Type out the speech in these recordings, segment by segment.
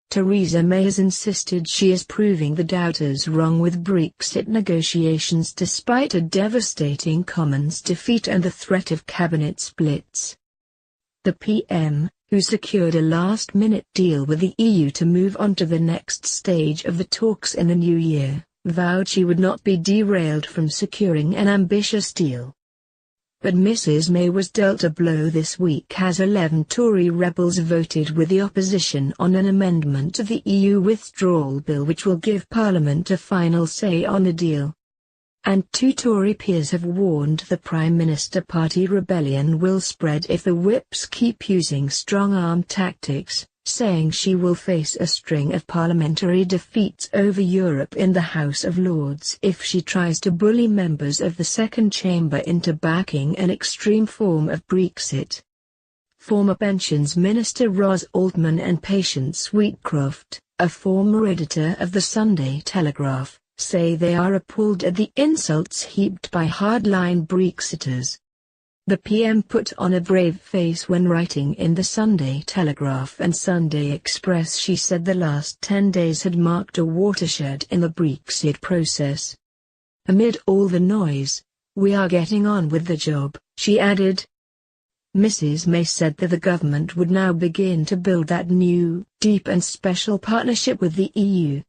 Theresa May has insisted she is proving the doubters wrong with Brexit negotiations despite a devastating Commons defeat and the threat of cabinet splits. The PM, who secured a last-minute deal with the EU to move on to the next stage of the talks in the new year, vowed she would not be derailed from securing an ambitious deal. But Mrs May was dealt a blow this week as 11 Tory rebels voted with the opposition on an amendment to the EU withdrawal bill which will give Parliament a final say on the deal. And 2 Tory peers have warned the Prime Minister party rebellion will spread if the whips keep using strong-arm tactics, saying she will face a string of parliamentary defeats over Europe in the House of Lords if she tries to bully members of the second chamber into backing an extreme form of Brexit. Former Pensions Minister Ros Altman and Patience Wheatcroft, a former editor of the Sunday Telegraph, say they are appalled at the insults heaped by hardline Brexiters. The PM put on a brave face when writing in the Sunday Telegraph and Sunday Express. She said the last 10 days had marked a watershed in the Brexit process. Amid all the noise, we are getting on with the job, she added. Mrs May said that the government would now begin to build that new, deep and special partnership with the EU.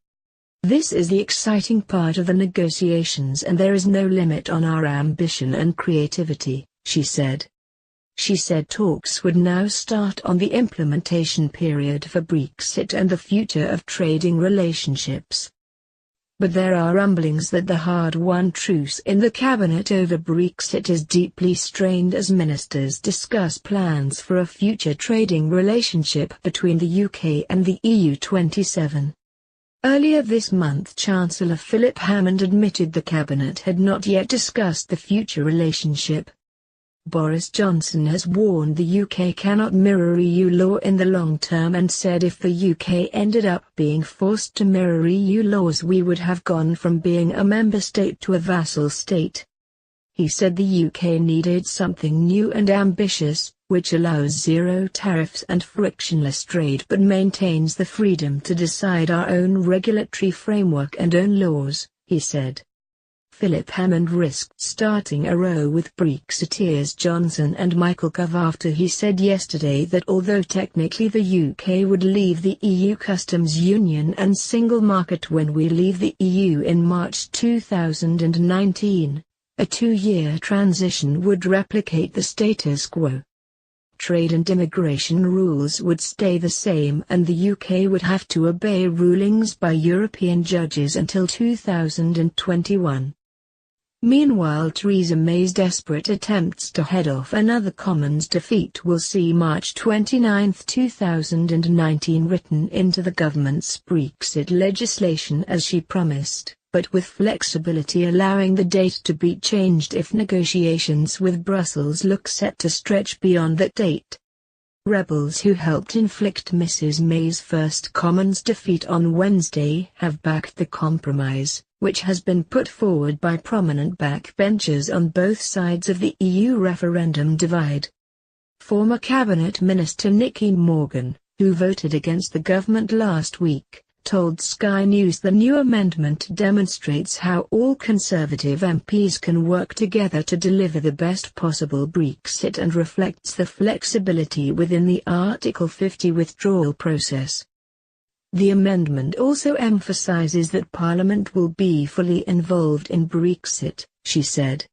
This is the exciting part of the negotiations and there is no limit on our ambition and creativity, she said. She said talks would now start on the implementation period for Brexit and the future of trading relationships. But there are rumblings that the hard-won truce in the cabinet over Brexit is deeply strained as ministers discuss plans for a future trading relationship between the UK and the EU 27. Earlier this month Chancellor Philip Hammond admitted the cabinet had not yet discussed the future relationship. Boris Johnson has warned the UK cannot mirror EU law in the long term and said if the UK ended up being forced to mirror EU laws we would have gone from being a member state to a vassal state. He said the UK needed something new and ambitious, which allows zero tariffs and frictionless trade but maintains the freedom to decide our own regulatory framework and own laws, he said. Philip Hammond risked starting a row with Brexiteers Johnson and Michael Gove after he said yesterday that although technically the UK would leave the EU customs union and single market when we leave the EU in March 2019, a 2-year transition would replicate the status quo. Trade and immigration rules would stay the same and the UK would have to obey rulings by European judges until 2021. Meanwhile Theresa May's desperate attempts to head off another Commons defeat will see March 29, 2019 written into the government's Brexit legislation as she promised, but with flexibility allowing the date to be changed if negotiations with Brussels look set to stretch beyond that date. Rebels who helped inflict Mrs May's first Commons defeat on Wednesday have backed the compromise, which has been put forward by prominent backbenchers on both sides of the EU referendum divide. Former Cabinet Minister Nicky Morgan, who voted against the government last week, told Sky News the new amendment demonstrates how all Conservative MPs can work together to deliver the best possible Brexit and reflects the flexibility within the Article 50 withdrawal process. The amendment also emphasizes that Parliament will be fully involved in Brexit, she said.